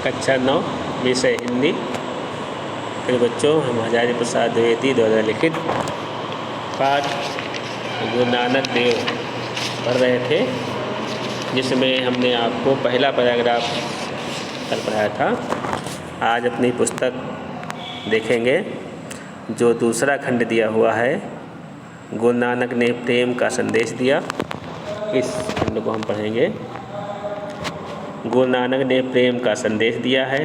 कक्षा 9 विषय हिंदी। फिर बच्चों, हम हजारी प्रसाद द्विवेदी द्वारा लिखित पाठ गुरु नानक देव पढ़ रहे थे, जिसमें हमने आपको पहला पैराग्राफ कल पढ़ाया था। आज अपनी पुस्तक देखेंगे जो दूसरा खंड दिया हुआ है। गुरु नानक ने प्रेम का संदेश दिया, इस खंड को हम पढ़ेंगे। गुरु नानक ने प्रेम का संदेश दिया है।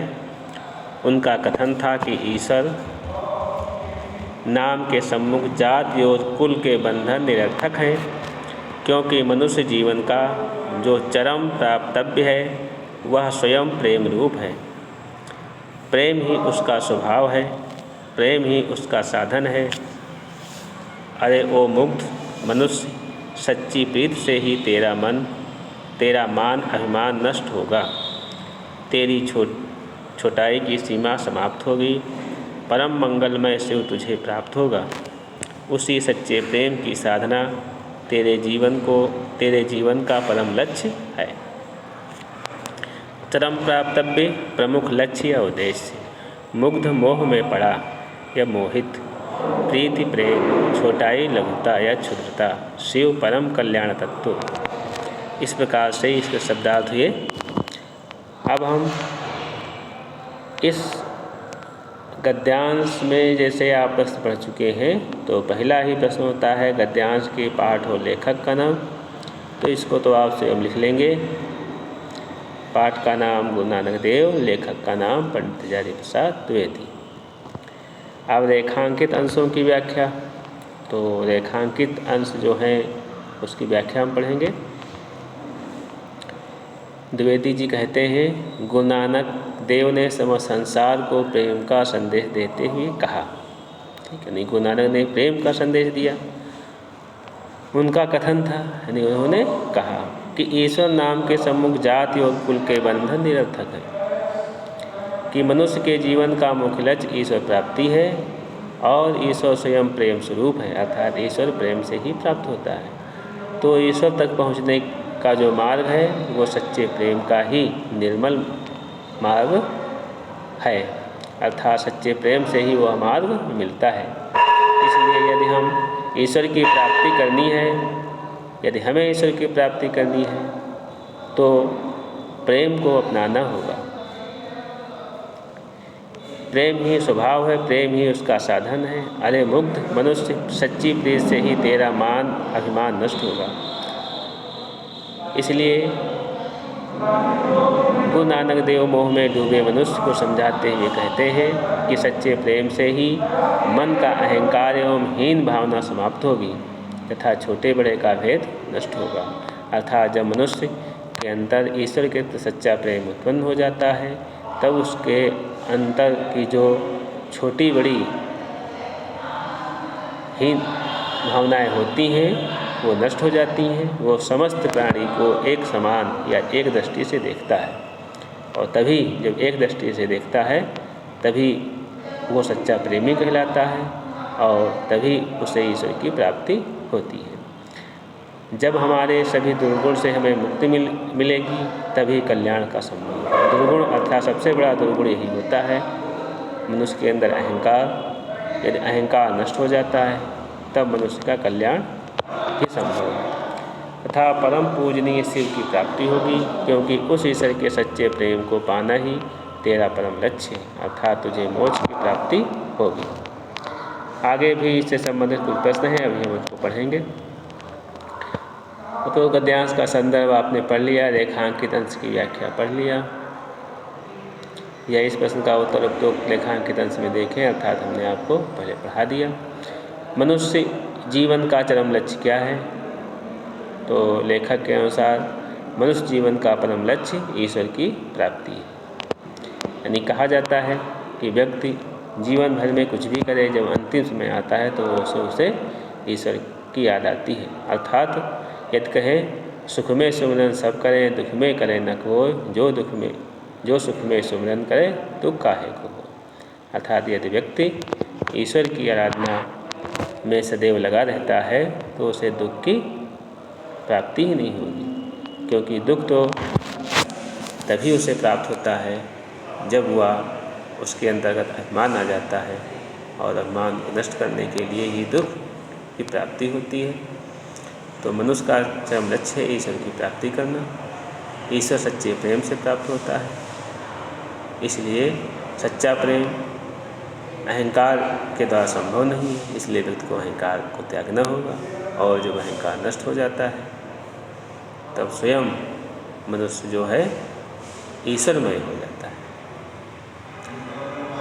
उनका कथन था कि ईश्वर नाम के सम्मुख जाति और कुल के बंधन निरर्थक हैं, क्योंकि मनुष्य जीवन का जो चरम प्राप्तव्य है वह स्वयं प्रेम रूप है। प्रेम ही उसका स्वभाव है, प्रेम ही उसका साधन है। अरे ओ मुग्ध मनुष्य, सच्ची प्रीत से ही तेरा मान अभिमान नष्ट होगा, तेरी छोटाई की सीमा समाप्त होगी, परम मंगलमय शिव तुझे प्राप्त होगा। उसी सच्चे प्रेम की साधना तेरे जीवन का परम लक्ष्य है। चरम प्राप्तव्य, प्रमुख लक्ष्य या उद्देश्य। मुग्ध मोह में पड़ा या मोहित, प्रीति प्रेम, छोटाई लघुता या क्षुद्रता, शिव परम कल्याण तत्व। इस प्रकार से इसके शब्दार्थ हुए। अब हम इस गद्यांश में जैसे आप प्रश्न पढ़ चुके हैं, तो पहला ही प्रश्न होता है गद्यांश के पाठ और लेखक का नाम। तो इसको तो आप स्वयं लिख लेंगे। पाठ का नाम गुरु नानक देव, लेखक का नाम पंडित हजारी प्रसाद द्विवेदी। अब रेखांकित अंशों की व्याख्या। तो रेखांकित अंश जो हैं उसकी व्याख्या हम पढ़ेंगे। द्विवेदी जी कहते हैं, गुरु नानक देव ने समस्त संसार को प्रेम का संदेश देते हुए कहा। ठीक है, नहीं, गुरु नानक ने प्रेम का संदेश दिया। उनका कथन था, यानी उन्होंने कहा कि ईश्वर नाम के सम्मुख जाति और कुल के बंधन निरर्थक है, कि मनुष्य के जीवन का मुख्य लक्ष्य ईश्वर प्राप्ति है और ईश्वर स्वयं प्रेम स्वरूप है, अर्थात ईश्वर प्रेम से ही प्राप्त होता है। तो ईश्वर तक पहुँचने का जो मार्ग है वो सच्चे प्रेम का ही निर्मल मार्ग है, अर्थात सच्चे प्रेम से ही वह मार्ग मिलता है। इसलिए यदि हम ईश्वर की प्राप्ति करनी है, यदि हमें ईश्वर की प्राप्ति करनी है तो प्रेम को अपनाना होगा। प्रेम ही स्वभाव है, प्रेम ही उसका साधन है। अरे मुग्ध मनुष्य, सच्ची प्रीत से ही तेरा मान अभिमान नष्ट होगा। इसलिए गुरु नानक देव मोह में डूबे मनुष्य को समझाते हुए कहते हैं कि सच्चे प्रेम से ही मन का अहंकार एवं हीन भावना समाप्त होगी तथा छोटे बड़े का भेद नष्ट होगा। अर्थात जब मनुष्य के अंतर ईश्वर के प्रति सच्चा प्रेम उत्पन्न हो जाता है, तब उसके अंतर की जो छोटी बड़ी हीन भावनाएं होती हैं वो नष्ट हो जाती हैं। वो समस्त प्राणी को एक समान या एक दृष्टि से देखता है, और तभी जब एक दृष्टि से देखता है तभी वो सच्चा प्रेमी कहलाता है, और तभी उसे ईश्वर की प्राप्ति होती है। जब हमारे सभी दुर्गुण से हमें मुक्ति मिलेगी तभी कल्याण का संभव है। दुर्गुण अर्थात सबसे बड़ा दुर्गुण यही होता है मनुष्य के अंदर अहंकार। यदि अहंकार नष्ट हो जाता है तब मनुष्य का कल्याण ही संभव है तथा परम पूजनीय शिव की प्राप्ति होगी, क्योंकि उस ईश्वर के सच्चे प्रेम को पाना ही तेरा परम लक्ष्य है, अर्थात तुझे मोक्ष की प्राप्ति होगी। आगे भी इससे संबंधित कुछ प्रश्न हैं, अभी हम उसको पढ़ेंगे। तो गद्यांश का संदर्भ आपने पढ़ लिया, रेखांकित अंश की व्याख्या पढ़ लिया, या इस प्रश्न का उत्तर उपरोक्त रेखांकित अंश में देखें, अर्थात हमने आपको पहले पढ़ा दिया। मनुष्य जीवन का चरम लक्ष्य क्या है? तो लेखक के अनुसार मनुष्य जीवन का परम लक्ष्य ईश्वर की प्राप्ति है। यानी कहा जाता है कि व्यक्ति जीवन भर में कुछ भी करे, जब अंतिम समय आता है तो उसे ईश्वर की याद आती है। अर्थात यदि कहें सुख में सुमिरन सब करें, दुख में करें न कोय, जो सुख में सुमिरन करे दुख काहे को हो। अर्थात यदि व्यक्ति ईश्वर की आराधना में सदैव लगा रहता है तो उसे दुख की प्राप्ति ही नहीं होगी, क्योंकि दुख तो तभी उसे प्राप्त होता है जब वह उसके अंतर्गत अभिमान आ जाता है और अभिमान को नष्ट करने के लिए ही दुख की प्राप्ति होती है। तो मनुष्य का चरम लक्ष्य है ईश्वर की प्राप्ति करना। ईश्वर सच्चे प्रेम से प्राप्त होता है, इसलिए सच्चा प्रेम अहंकार के द्वारा संभव नहीं है। इसलिए व्यक्ति को अहंकार को त्यागना होगा, और जब अहंकार नष्ट हो जाता है तब स्वयं मनुष्य जो है ईश्वरमय हो जाता है।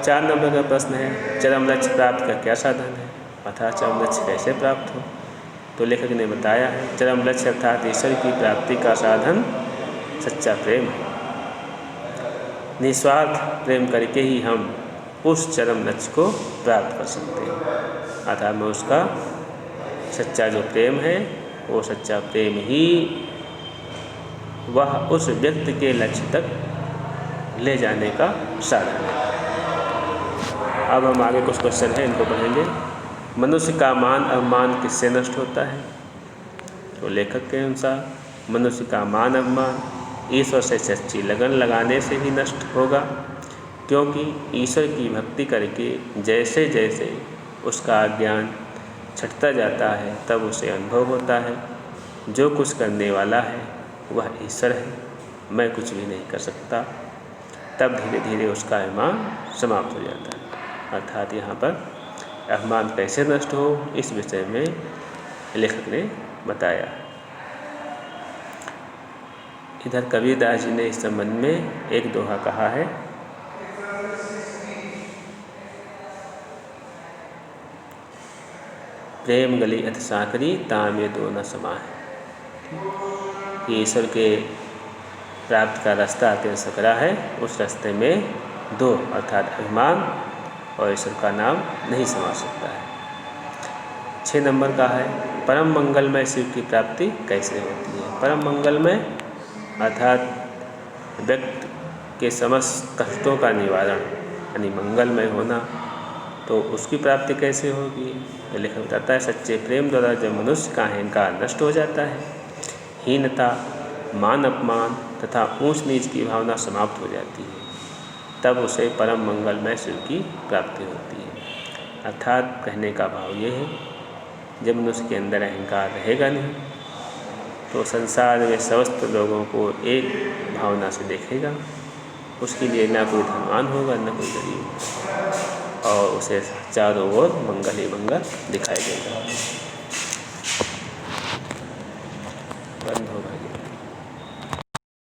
4 नंबर का प्रश्न है, चरम लक्ष्य प्राप्त का क्या साधन है, अर्थात चरम लक्ष्य कैसे प्राप्त हो। तो लेखक ने बताया है, चरम लक्ष्य अर्थात ईश्वर की प्राप्ति का साधन सच्चा प्रेम है। निस्वार्थ प्रेम करके ही हम उस चरम लक्ष्य को प्राप्त कर सकते हैं। अर्थात में उसका सच्चा जो प्रेम है, वो सच्चा प्रेम ही वह उस व्यक्ति के लक्ष्य तक ले जाने का साधन है। अब हम आगे कुछ क्वेश्चन हैं, इनको पढ़ेंगे। मनुष्य का मान अभिमान किससे नष्ट होता है। तो लेखक के अनुसार मनुष्य का मान अभिमान ईश्वर से सच्ची लगन लगाने से ही नष्ट होगा, क्योंकि ईश्वर की भक्ति करके जैसे जैसे उसका ज्ञान छटता जाता है तब उसे अनुभव होता है जो कुछ करने वाला है वह ईश्वर है, मैं कुछ भी नहीं कर सकता। तब धीरे धीरे उसका अभिमान समाप्त हो जाता है। अर्थात यहाँ पर अभिमान कैसे नष्ट हो, इस विषय में लेखक ने बताया। इधर कबीरदास जी ने इस संबंध में एक दोहा कहा है, प्रेम गली अति साकरी तामे दो न समाए। कि ईश्वर के प्राप्त का रास्ता अत्यंत सकरा है, उस रास्ते में दो अर्थात अभिमान और ईश्वर का नाम नहीं समा सकता है। 6 नंबर का है, परम मंगलमय शिव की प्राप्ति कैसे होती है। परम मंगलमय अर्थात व्यक्ति के समस्त कष्टों का निवारण यानी मंगलमय होना, तो उसकी प्राप्ति कैसे होगी। तो लेखक बताता है, सच्चे प्रेम द्वारा जब मनुष्य का अहंकार नष्ट हो जाता है, हीनता, मान अपमान तथा ऊंच नीच की भावना समाप्त हो जाती है, तब उसे परम मंगलमय शिव की प्राप्ति होती है। अर्थात कहने का भाव ये है, जब मनुष्य के अंदर अहंकार रहेगा नहीं तो संसार में समस्त लोगों को एक भावना से देखेगा, उसके लिए ना कोई धनवान होगा न कोई गरीब, और उसे चारों ओर मंगल ही मंगल दिखाई देगा।